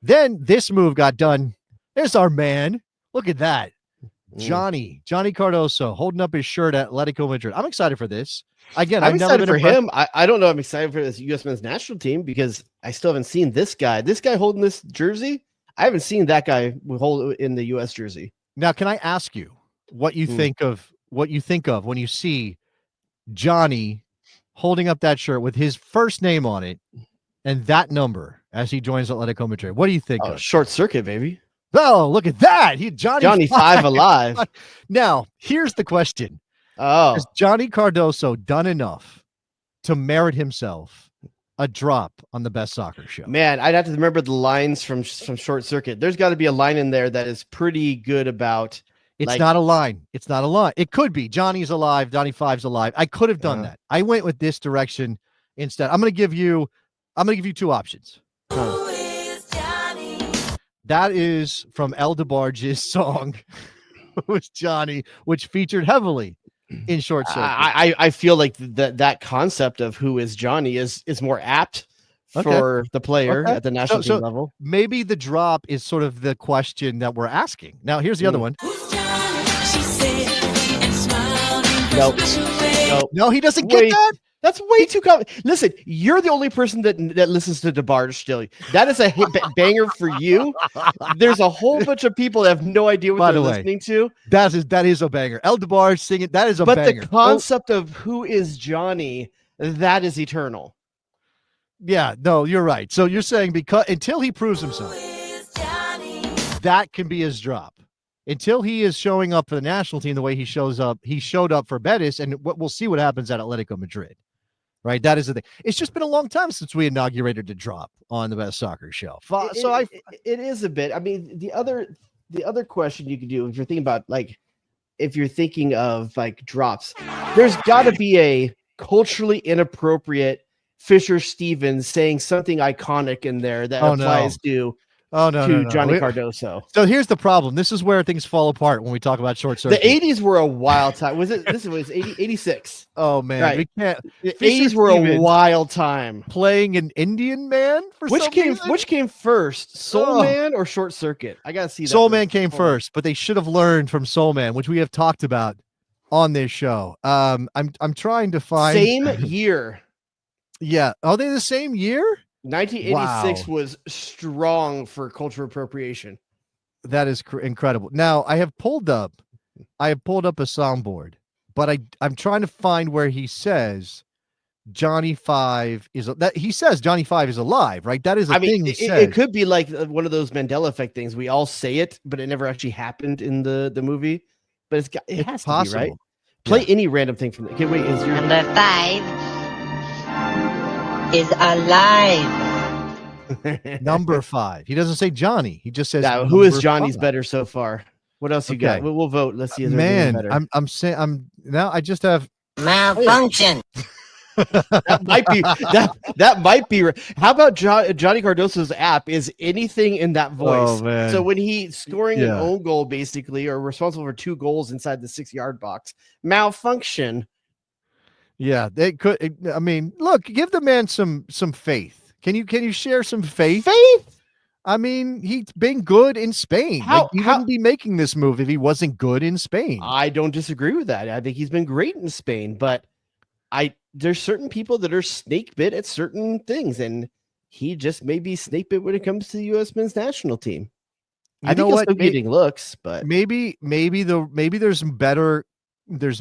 Then this move got done. There's our man. Look at that. Johnny Cardoso holding up his shirt at Atletico Madrid. I'm excited for this. Again, I'm excited for him. I don't know. I'm excited for this U.S. men's national team because I still haven't seen this guy. This guy holding this jersey, I haven't seen that guy hold in the U.S. jersey. Now, can I ask you what you think of when you see Johnny holding up that shirt with his first name on it and that number as he joins Atletico Madrid? What do you think of? Short circuit, baby. Oh, look at that. Johnny 5 alive. Now, here's the question. Has Johnny Cardoso done enough to merit himself a drop on the Best Soccer Show? Man, I'd have to remember the lines from Short Circuit. There's got to be a line in there that is pretty good about. It's not a line. It's not a line. It could be Johnny's alive. Johnny 5's alive. I could have done that. I went with this direction instead. I'm going to give you two options. That is from El DeBarge's song, was Johnny, which featured heavily in Short Circuit. I feel like that concept of who is Johnny is more apt for the player at the national team level. Maybe the drop is sort of the question that we're asking. Now, here's the other one. No, he doesn't get that. That's way too common. Listen, you're the only person that listens to DeBarge still. That is a banger for you. There's a whole bunch of people that have no idea what they're listening to. That is a banger. El DeBarge singing, that is a banger. But the concept of who is Johnny, that is eternal. Yeah, no, you're right. So you're saying because until he proves himself, that can be his drop. Until he is showing up for the national team the way he showed up for Betis, and we'll see what happens at Atletico Madrid. Right, that is the thing. It's just been a long time since we inaugurated the drop on the Best Soccer Show. It is a bit. I mean, the other question you could do if you're thinking about if you're thinking of drops, there's got to be a culturally inappropriate Fisher Stevens saying something iconic in there that applies to Johnny Cardoso. So here's the problem. This is where things fall apart when we talk about Short Circuit. The 80s were a wild time. Was 86? Oh man, right. We can't. The 80s were a wild time. Playing an Indian man for which came first, Soul Man or Short Circuit? I gotta see that. Soul Man came first, but they should have learned from Soul Man, which we have talked about on this show. I'm trying to find same year. Yeah, are they the same year? 1986 was strong for cultural appropriation. That is incredible. Now I have pulled up a soundboard, but I'm trying to find where he says Johnny 5 is he says Johnny 5 is alive, right? That is a thing he says. It could be like one of those Mandela effect things. We all say it, but it never actually happened in the movie. But it has to be, right? Play any random thing from it. Okay, wait, is your number 5 is alive. Number 5. He doesn't say Johnny. He just says who is Johnny's 5. Better so far. What else you got? We'll vote. Let's see. Man, I'm saying now I just have malfunction. that might be. How about Johnny Cardoso's app? Is anything in that voice? Oh, so when he's scoring an own goal, basically, or responsible for 2 goals inside the 6-yard box, malfunction. Yeah, they could. I mean, look, give the man some faith. Can you share some faith? Faith? I mean, he's been good in Spain. He wouldn't be making this move if he wasn't good in Spain. I don't disagree with that. I think he's been great in Spain, but there's certain people that are snake bit at certain things, and he just may be snake bit when it comes to the U.S. men's national team. I think he's still getting looks, but maybe there's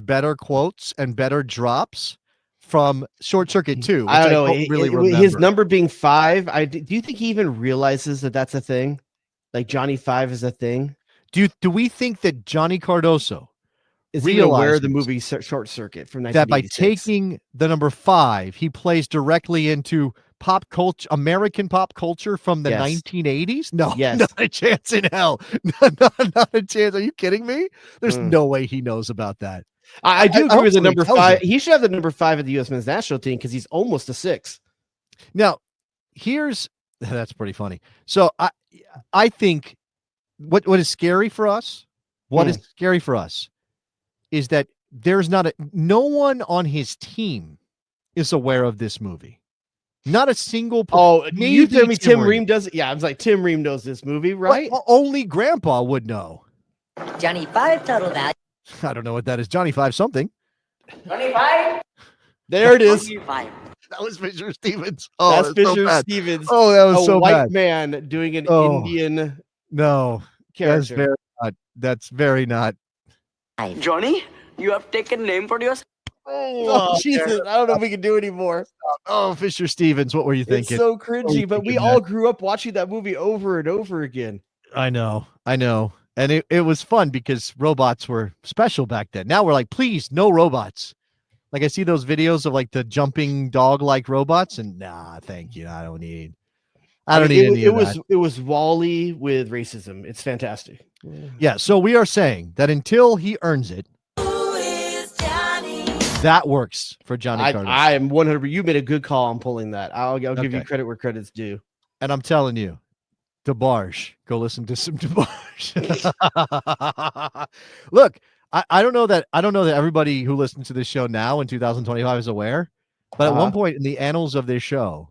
better quotes and better drops from Short Circuit 2. I don't know. Really remember. His number being 5. Do you think he even realizes that that's a thing? Like Johnny 5 is a thing? Do we think that Johnny Cardoso is he aware of the movie Short Circuit from 1986? That by taking the number 5, he plays directly into pop culture, American pop culture from the 1980s? No, not a chance in hell. Not a chance. Are you kidding me? There's no way he knows about that. I do agree with the number 5. He should have the number 5 of the U.S. men's national team because he's almost a 6. Now, that's pretty funny. So I think what is scary for us, is that there's no one on his team is aware of this movie. Not a single. Oh, you tell me Tim Ream. Ream does it? Yeah, I was like, Tim Ream knows this movie, right? Well, only Grandpa would know. Johnny 5 total value. I don't know what that is. Johnny 5 something. 25. There it is. 25. That was Fisher Stevens. Oh, That's so Fisher bad. Stevens. Oh, that was a so white bad. man doing an Oh. Indian No, that's character. very not. That's very not. Johnny, you have taken name for yourself. Oh, Jesus. I don't know if we can do anymore. Oh, Fisher Stevens. What were you It's thinking? so cringy, Oh, but we thinking all that. grew up watching that movie over and over again. I know. And it was fun because robots were special back then. Now we're like, please, no robots. Like I see those videos of like the jumping dog-like robots, and nah, thank you. I don't need any of that. It was Wall-E with racism. It's fantastic. Yeah, so we are saying that until he earns it, that works for Johnny Cardoso. I am 100%. You made a good call on pulling that. I'll give you Okay. credit where credit's due. And I'm telling you, DeBarge, go listen to some DeBarge. Look, I don't know that everybody who listens to this show now in 2025 is aware, but at one point in the annals of this show,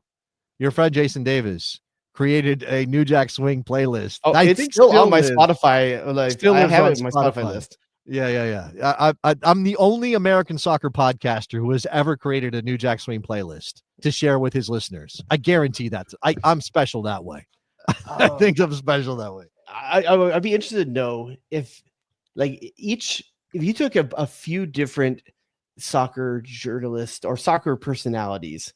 your friend Jason Davis created a New Jack Swing playlist. Oh, I it's think still on my lives. Spotify. Like Still I lives have on it in my Spotify Spotify. list. Yeah. I'm the only American soccer podcaster who has ever created a New Jack Swing playlist to share with his listeners. I guarantee that. I'm special that way. I think I'm special that way. I'd be interested to know if you took a few different soccer journalists or soccer personalities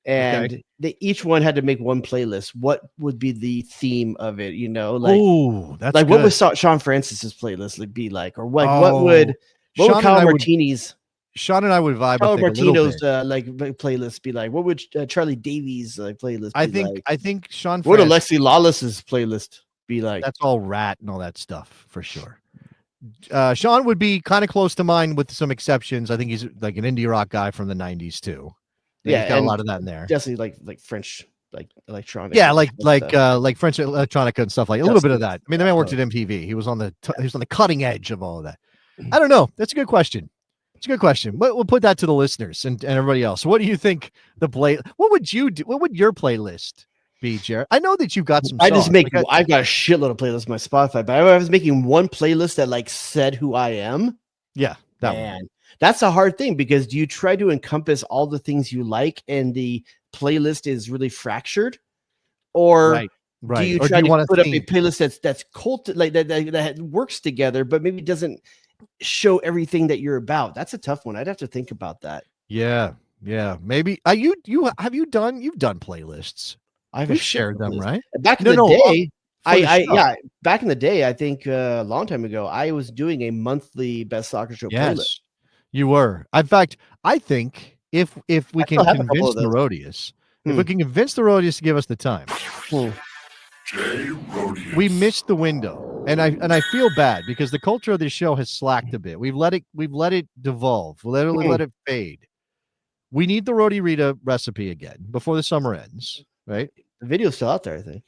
and they each one had to make one playlist, what would be the theme of it? You know, like, oh, that's like good. what would Sean Francis's playlist be like, or what would Kyle Martini's Sean and I would vibe. Kyle Martino's playlist be like? What would Charlie Davies playlist be like? I think Sean. What would Alexi Lawless's playlist be like? That's all rat and all that stuff for sure. Sean would be kind of close to mine with some exceptions. I think he's like an indie rock guy from the 90s too. Yeah, he's got a lot of that in there. Definitely like French, like electronic. Yeah, like French electronica and stuff, like a little bit of that. I mean, the man worked at MTV. He was on the cutting edge of all of that. I don't know. That's a good question. It's a good question. We'll put that to the listeners and everybody else. What do you think what would you do? What would your playlist be, Jared? I know that you've got some songs. I've got a shitload of playlists on my Spotify, but I was making one playlist that like said who I am. Yeah, that one. That's a hard thing because do you try to encompass all the things you like and the playlist is really fractured? Or do you try to put up a playlist that's that works together, but maybe doesn't show everything that you're about? That's a tough one. I'd have to think about that. Yeah. Maybe you've done playlists. We've shared them, right? Back in the day. Back in the day, I think a long time ago, I was doing a monthly Best Soccer Show playlist. You were. In fact, I think if we can convince the Rhodius, to give us the time, we missed the window, and I feel bad because the culture of this show has slacked a bit. We've let it devolve. We literally let it fade. We need the Rhody Rita recipe again before the summer ends, right? The video's still out there, I think.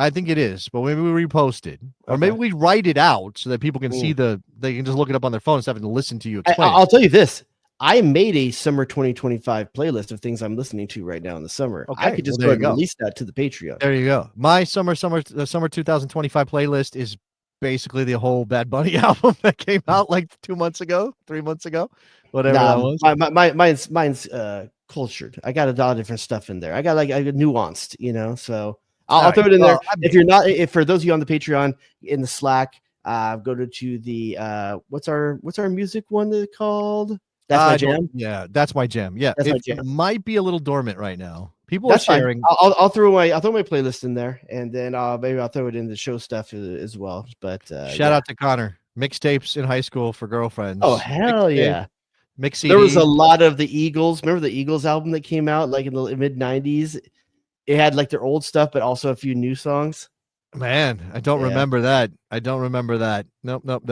I think it is, but maybe we repost it, or maybe we write it out so that people can see they can just look it up on their phone instead of having to listen to you explain. I'll tell you this. I made a summer 2025 playlist of things I'm listening to right now in the summer. Okay, I could just go ahead and release that to the Patreon. There you go. My summer 2025 playlist is basically the whole Bad Bunny album that came out like 3 months ago, whatever that was. Mine's cultured. I got a lot of different stuff in there. I got nuanced, so I'll throw it in there. If for those of you on the Patreon in the Slack, go to the what's our music one called? That's my jam. Yeah, that's my jam. Yeah, it might be a little dormant right now. People are sharing. I'll throw my playlist in there, and then maybe I'll throw it in the show stuff as well. But shout out to Connor. Mixtapes in high school for girlfriends. Oh hell yeah! Mix CD. There was a lot of the Eagles. Remember the Eagles album that came out like in the mid '90s? It had like their old stuff, but also a few new songs. Man, I don't remember that. Nope.